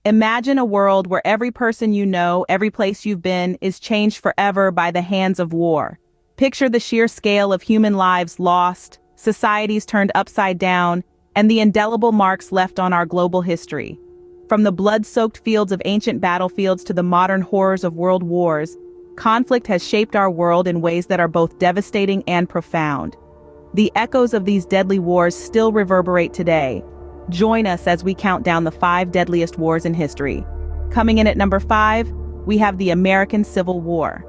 Imagine a world where every person you know, every place you've been, is changed forever by the hands of war. Picture the sheer scale of human lives lost, societies turned upside down, and the indelible marks left on our global history. From the blood-soaked fields of ancient battlefields to the modern horrors of world wars, conflict has shaped our world in ways that are both devastating and profound. The echoes of these deadly wars still reverberate today. Join us as we count down the 5 deadliest wars in history. Coming in at number 5, we have the American Civil War.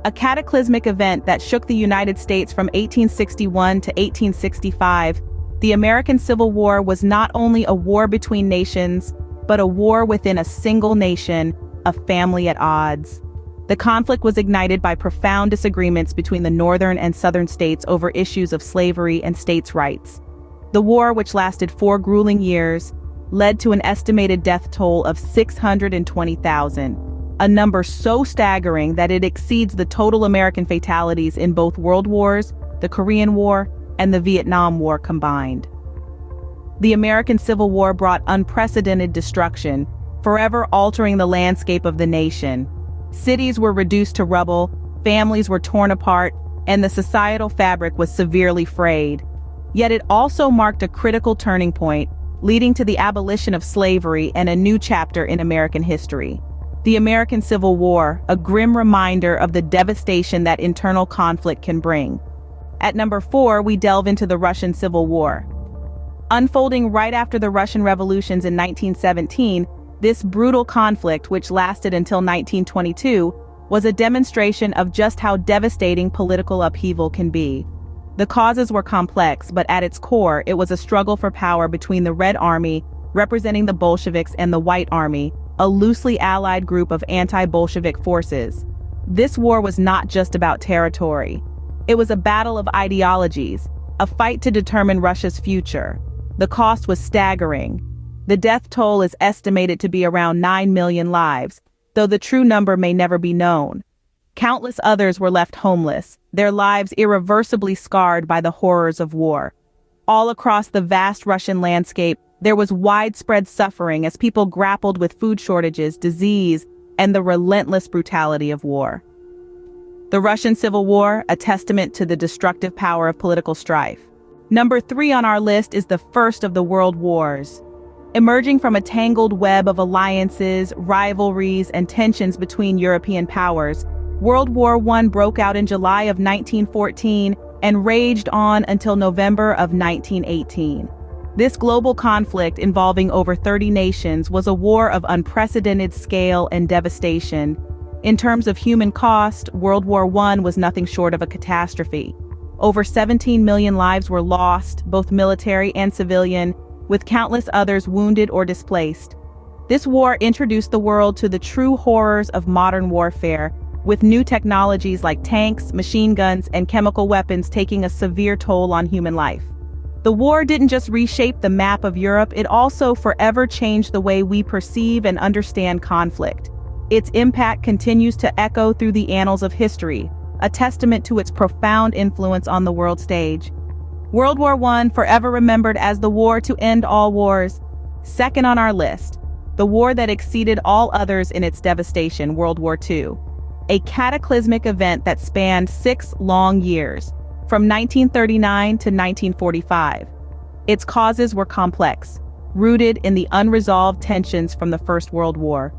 A cataclysmic event that shook the United States from 1861 to 1865, the American Civil War was not only a war between nations, but a war within a single nation, a family at odds. The conflict was ignited by profound disagreements between the northern and southern states over issues of slavery and states' rights. The war, which lasted 4 grueling years, led to an estimated death toll of 620,000, a number so staggering that it exceeds the total American fatalities in both World Wars, the Korean War, and the Vietnam War combined. The American Civil War brought unprecedented destruction, forever altering the landscape of the nation. Cities were reduced to rubble, families were torn apart, and the societal fabric was severely frayed. Yet it also marked a critical turning point, leading to the abolition of slavery and a new chapter in American history. The American Civil War, a grim reminder of the devastation that internal conflict can bring. At number 4, we delve into the Russian Civil War. Unfolding right after the Russian revolutions in 1917, this brutal conflict, which lasted until 1922, was a demonstration of just how devastating political upheaval can be. The causes were complex, but at its core, it was a struggle for power between the Red Army, representing the Bolsheviks, and the White Army, a loosely allied group of anti-Bolshevik forces. This war was not just about territory. It was a battle of ideologies, a fight to determine Russia's future. The cost was staggering. The death toll is estimated to be around 9 million lives, though the true number may never be known. Countless others were left homeless, their lives irreversibly scarred by the horrors of war. All across the vast Russian landscape, there was widespread suffering as people grappled with food shortages, disease, and the relentless brutality of war. The Russian Civil War, a testament to the destructive power of political strife. Number 3 on our list is the first of the World Wars. Emerging from a tangled web of alliances, rivalries, and tensions between European powers, World War I broke out in July of 1914 and raged on until November of 1918. This global conflict, involving over 30 nations, was a war of unprecedented scale and devastation. In terms of human cost, World War I was nothing short of a catastrophe. Over 17 million lives were lost, both military and civilian, with countless others wounded or displaced. This war introduced the world to the true horrors of modern warfare, with new technologies like tanks, machine guns, and chemical weapons taking a severe toll on human life. The war didn't just reshape the map of Europe, it also forever changed the way we perceive and understand conflict. Its impact continues to echo through the annals of history, a testament to its profound influence on the world stage. World War I, forever remembered as the war to end all wars. Second on our list, the war that exceeded all others in its devastation, World War II. A cataclysmic event that spanned 6 long years, from 1939 to 1945. Its causes were complex, rooted in the unresolved tensions from the First World War.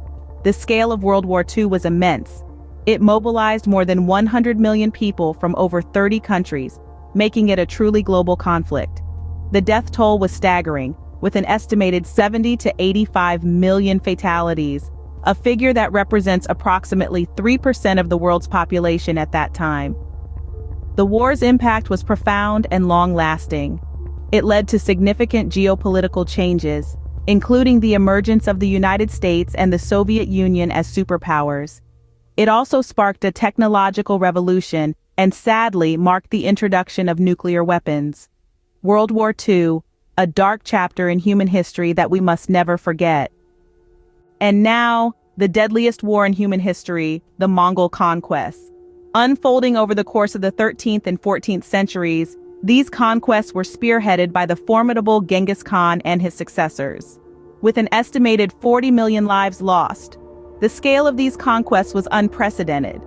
The scale of World War II was immense. It mobilized more than 100 million people from over 30 countries, making it a truly global conflict. The death toll was staggering, with an estimated 70 to 85 million fatalities, a figure that represents approximately 3% of the world's population at that time. The war's impact was profound and long-lasting. It led to significant geopolitical changes, including the emergence of the United States and the Soviet Union as superpowers. It also sparked a technological revolution and sadly marked the introduction of nuclear weapons. World War II, a dark chapter in human history that we must never forget. And now, the deadliest war in human history, the Mongol conquests. Unfolding over the course of the 13th and 14th centuries, these conquests were spearheaded by the formidable Genghis Khan and his successors. with an estimated 40 million lives lost. The scale of these conquests was unprecedented.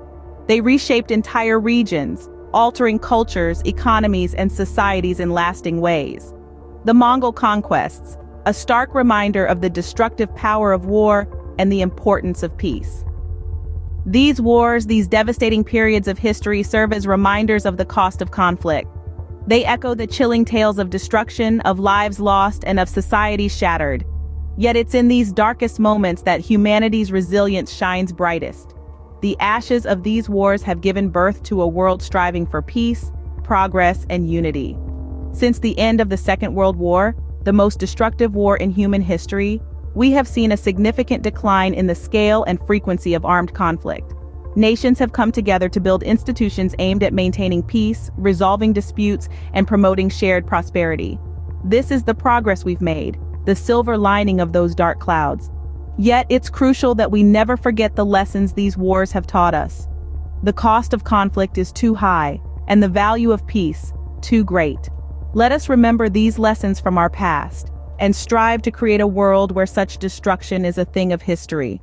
They reshaped entire regions, altering cultures, economies, and societies in lasting ways. The Mongol conquests, a stark reminder of the destructive power of war and the importance of peace. These wars, these devastating periods of history, serve as reminders of the cost of conflict. They echo the chilling tales of destruction, of lives lost, and of societies shattered. Yet it's in these darkest moments that humanity's resilience shines brightest. The ashes of these wars have given birth to a world striving for peace, progress, and unity. Since the end of the Second World War, the most destructive war in human history, we have seen a significant decline in the scale and frequency of armed conflict. Nations have come together to build institutions aimed at maintaining peace, resolving disputes, and promoting shared prosperity. This is the progress we've made, the silver lining of those dark clouds. Yet it's crucial that we never forget the lessons these wars have taught us. The cost of conflict is too high, and the value of peace too great. Let us remember these lessons from our past, and strive to create a world where such destruction is a thing of history.